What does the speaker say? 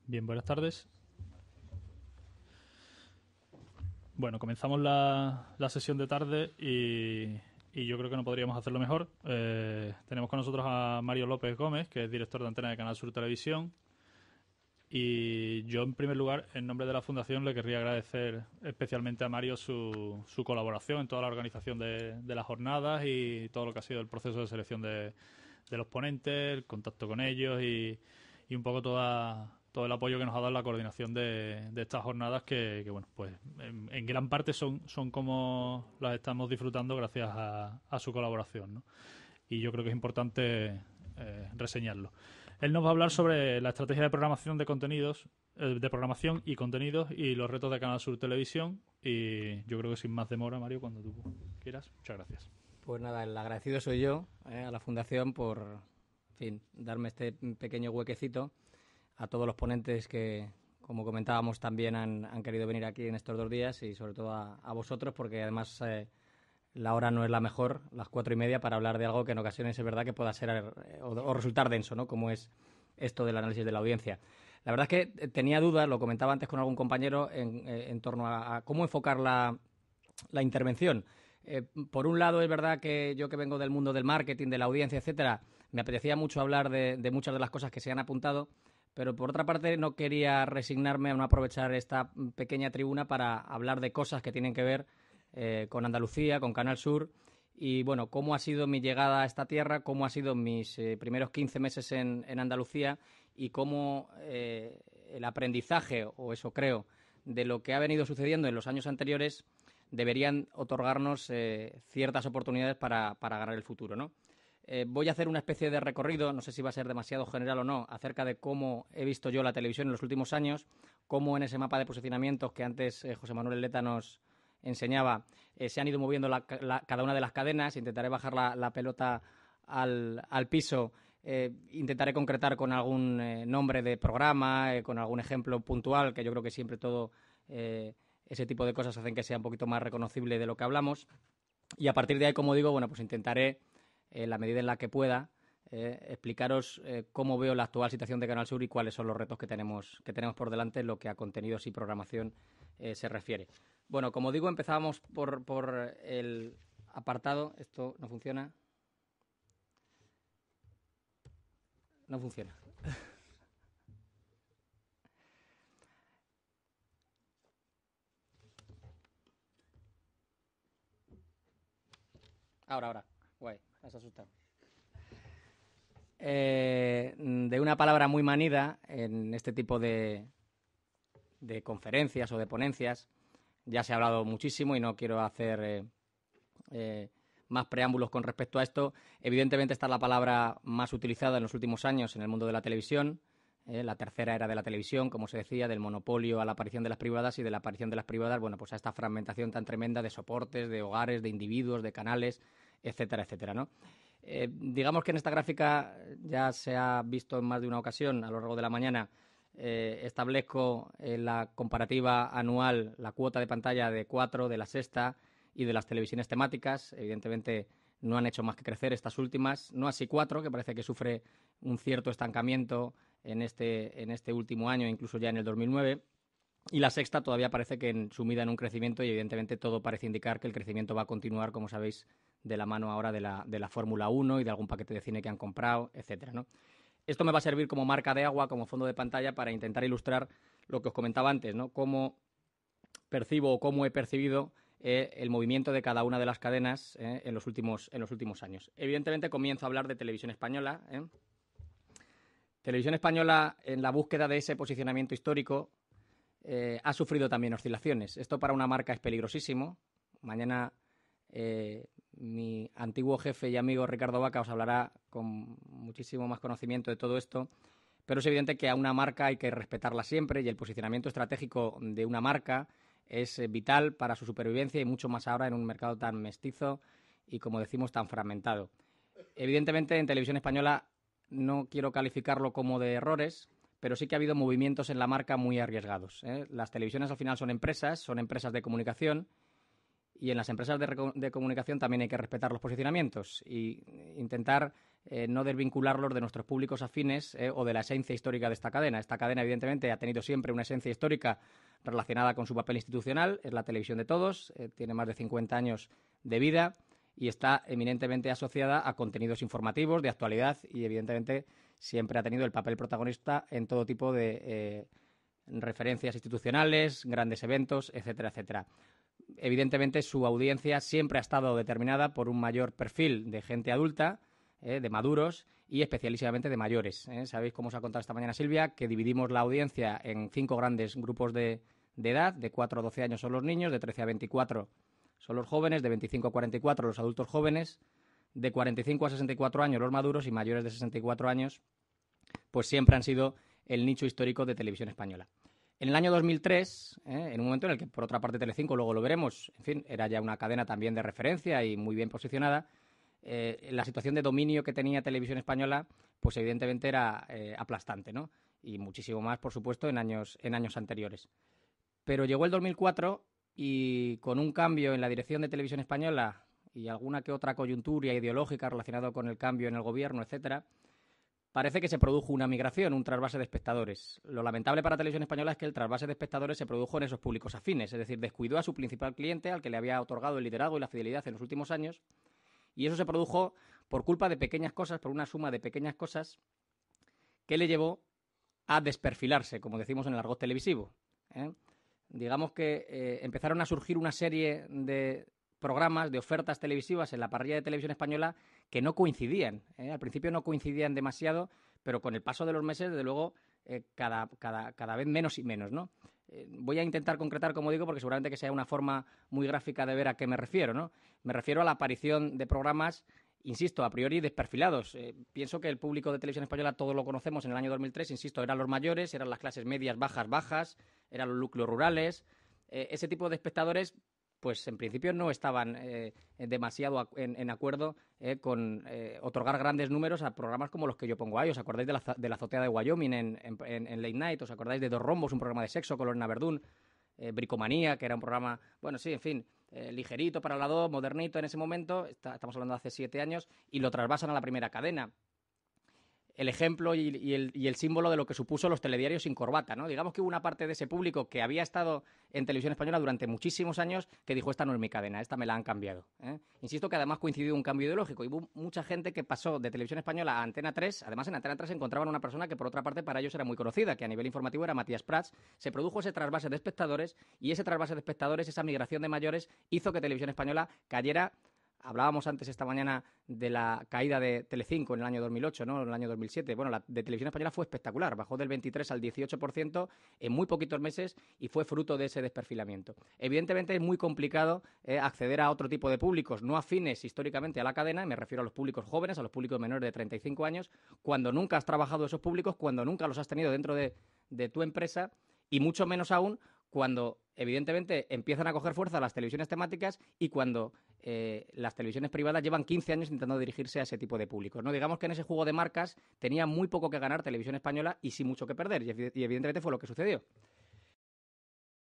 Bien, buenas tardes. Bueno, comenzamos la sesión de tarde y yo creo que no podríamos hacerlo mejor. Tenemos con nosotros a Mario López Gómez, que es director de antena de Canal Sur Televisión. Y yo, en primer lugar, en nombre de la Fundación, le querría agradecer especialmente a Mario su colaboración en toda la organización de las jornadas y todo lo que ha sido el proceso de selección de los ponentes, el contacto con ellos y un poco todo el apoyo que nos ha dado en la coordinación de estas jornadas que bueno, pues en gran parte son como las estamos disfrutando gracias a su colaboración, ¿no? Y yo creo que es importante reseñarlo. Él nos va a hablar sobre la estrategia de programación de contenidos, de programación y contenidos y los retos de Canal Sur Televisión. Y yo creo que sin más demora, Mario, cuando tú quieras. Muchas gracias. Pues nada, el agradecido soy yo a la Fundación por, en fin, darme este pequeño huequecito, a todos los ponentes que, como comentábamos, también han querido venir aquí en estos 2 días y sobre todo a vosotros, porque además la hora no es la mejor, las 4:30, para hablar de algo que en ocasiones es verdad que pueda ser o resultar denso, ¿no? Como es esto del análisis de la audiencia. La verdad es que tenía dudas, lo comentaba antes con algún compañero, en torno a cómo enfocar la intervención. Por un lado, es verdad que yo, que vengo del mundo del marketing, de la audiencia, etcétera, me apetecía mucho hablar de muchas de las cosas que se han apuntado, pero por otra parte no quería resignarme a no aprovechar esta pequeña tribuna para hablar de cosas que tienen que ver con Andalucía, con Canal Sur, y bueno, cómo ha sido mi llegada a esta tierra, cómo ha sido mis primeros 15 meses en Andalucía y cómo el aprendizaje, o eso creo, de lo que ha venido sucediendo en los años anteriores deberían otorgarnos ciertas oportunidades para ganar el futuro, ¿no? Voy a hacer una especie de recorrido, no sé si va a ser demasiado general o no, acerca de cómo he visto yo la televisión en los últimos años, cómo en ese mapa de posicionamientos que antes José Manuel Leta nos enseñaba, se han ido moviendo cada una de las cadenas. Intentaré bajar la pelota al piso, intentaré concretar con algún nombre de programa, con algún ejemplo puntual, que yo creo que siempre todo ese tipo de cosas hacen que sea un poquito más reconocible de lo que hablamos. Y a partir de ahí, como digo, bueno, pues intentaré, en la medida en la que pueda, explicaros cómo veo la actual situación de Canal Sur y cuáles son los retos que tenemos por delante en lo que a contenidos y programación se refiere. Bueno, como digo, empezábamos por el apartado. Esto no funciona. No funciona. Ahora. Guay, me has asustado. De una palabra muy manida en este tipo de conferencias o de ponencias. Ya se ha hablado muchísimo y no quiero hacer más preámbulos con respecto a esto. Evidentemente, esta es la palabra más utilizada en los últimos años en el mundo de la televisión. La tercera era de la televisión, como se decía, del monopolio a la aparición de las privadas, y de la aparición de las privadas, bueno, pues a esta fragmentación tan tremenda de soportes, de hogares, de individuos, de canales, etcétera, etcétera, ¿no? Digamos que en esta gráfica ya se ha visto en más de una ocasión a lo largo de la mañana. Establezco la comparativa anual, la cuota de pantalla de 4, de La Sexta y de las televisiones temáticas. Evidentemente no han hecho más que crecer estas últimas, no así 4, que parece que sufre un cierto estancamiento en este último año, incluso ya en el 2009. Y La Sexta todavía parece que sumida en un crecimiento, y evidentemente todo parece indicar que el crecimiento va a continuar, como sabéis, de la mano ahora de la Fórmula 1 y de algún paquete de cine que han comprado, etcétera, ¿no? Esto me va a servir como marca de agua, como fondo de pantalla, para intentar ilustrar lo que os comentaba antes, ¿no? Cómo percibo o cómo he percibido el movimiento de cada una de las cadenas en los últimos años. Evidentemente comienzo a hablar de Televisión Española. Televisión Española, en la búsqueda de ese posicionamiento histórico, ha sufrido también oscilaciones. Esto para una marca es peligrosísimo. Mañana mi antiguo jefe y amigo Ricardo Vaca os hablará con muchísimo más conocimiento de todo esto, pero es evidente que a una marca hay que respetarla siempre, y el posicionamiento estratégico de una marca es vital para su supervivencia, y mucho más ahora en un mercado tan mestizo y, como decimos, tan fragmentado. Evidentemente, en Televisión Española no quiero calificarlo como de errores, pero sí que ha habido movimientos en la marca muy arriesgados. Las televisiones al final son empresas de comunicación, y en las empresas de comunicación también hay que respetar los posicionamientos y intentar no desvincularlos de nuestros públicos afines o de la esencia histórica de esta cadena. Esta cadena, evidentemente, ha tenido siempre una esencia histórica relacionada con su papel institucional, es la televisión de todos, tiene más de 50 años de vida y está eminentemente asociada a contenidos informativos, de actualidad y, evidentemente, siempre ha tenido el papel protagonista en todo tipo de referencias institucionales, grandes eventos, etcétera, etcétera. Evidentemente, su audiencia siempre ha estado determinada por un mayor perfil de gente adulta, de maduros y especialísimamente de mayores. Sabéis, como os ha contado esta mañana Silvia, que dividimos la audiencia en 5 grandes grupos de edad. De 4 a 12 años son los niños, de 13 a 24 son los jóvenes, de 25 a 44 los adultos jóvenes, de 45 a 64 años los maduros y mayores de 64 años, pues siempre han sido el nicho histórico de Televisión Española. En el año 2003, en un momento en el que, por otra parte, Telecinco, luego lo veremos, en fin, era ya una cadena también de referencia y muy bien posicionada, la situación de dominio que tenía Televisión Española, pues evidentemente era aplastante, ¿no? Y muchísimo más, por supuesto, en años anteriores. Pero llegó el 2004 y con un cambio en la dirección de Televisión Española y alguna que otra coyuntura ideológica relacionada con el cambio en el gobierno, etcétera, parece que se produjo una migración, un trasvase de espectadores. Lo lamentable para Televisión Española es que el trasvase de espectadores se produjo en esos públicos afines, es decir, descuidó a su principal cliente, al que le había otorgado el liderazgo y la fidelidad en los últimos años, y eso se produjo por culpa de pequeñas cosas, por una suma de pequeñas cosas que le llevó a desperfilarse, como decimos en el argot televisivo. Digamos que empezaron a surgir una serie de programas, de ofertas televisivas en la parrilla de Televisión Española que no coincidían. Al principio no coincidían demasiado, pero con el paso de los meses, desde luego, cada vez menos y menos, ¿no? Voy a intentar concretar, como digo, porque seguramente que sea una forma muy gráfica de ver a qué me refiero, ¿no? Me refiero a la aparición de programas, insisto, a priori desperfilados. Pienso que el público de Televisión Española, todos lo conocemos en el año 2003, insisto, eran los mayores, eran las clases medias, bajas, eran los núcleos rurales. Ese tipo de espectadores, pues en principio no estaban demasiado en acuerdo con otorgar grandes números a programas como los que yo pongo ahí. ¿Os acordáis de la azotea de Wyoming en Late Night? ¿Os acordáis de Dos Rombos, un programa de sexo con Lorena Verdún? Bricomanía, que era un programa, bueno, sí, en fin, ligerito para la 2, modernito en ese momento, estamos hablando de hace 7 años, y lo trasvasan a la primera cadena. El ejemplo y el símbolo de lo que supuso los telediarios sin corbata, ¿no? Digamos que hubo una parte de ese público que había estado en Televisión Española durante muchísimos años que dijo, esta no es mi cadena, esta me la han cambiado. Insisto que además coincidió un cambio ideológico y hubo mucha gente que pasó de Televisión Española a Antena 3. Además, en Antena 3 encontraban una persona que, por otra parte, para ellos era muy conocida, que a nivel informativo era Matías Prats. Se produjo ese trasvase de espectadores y ese trasvase de espectadores, esa migración de mayores, hizo que Televisión Española cayera. Hablábamos antes esta mañana de la caída de Telecinco en el año 2008, ¿no? En el año 2007. Bueno, la de Televisión Española fue espectacular. Bajó del 23 al 18% en muy poquitos meses y fue fruto de ese desperfilamiento. Evidentemente es muy complicado acceder a otro tipo de públicos no afines históricamente a la cadena, y me refiero a los públicos jóvenes, a los públicos menores de 35 años, cuando nunca has trabajado esos públicos, cuando nunca los has tenido dentro de tu empresa y mucho menos aún cuando, evidentemente, empiezan a coger fuerza las televisiones temáticas y cuando las televisiones privadas llevan 15 años intentando dirigirse a ese tipo de públicos, ¿no? Digamos que en ese juego de marcas tenía muy poco que ganar Televisión Española y sí mucho que perder, y evidentemente fue lo que sucedió.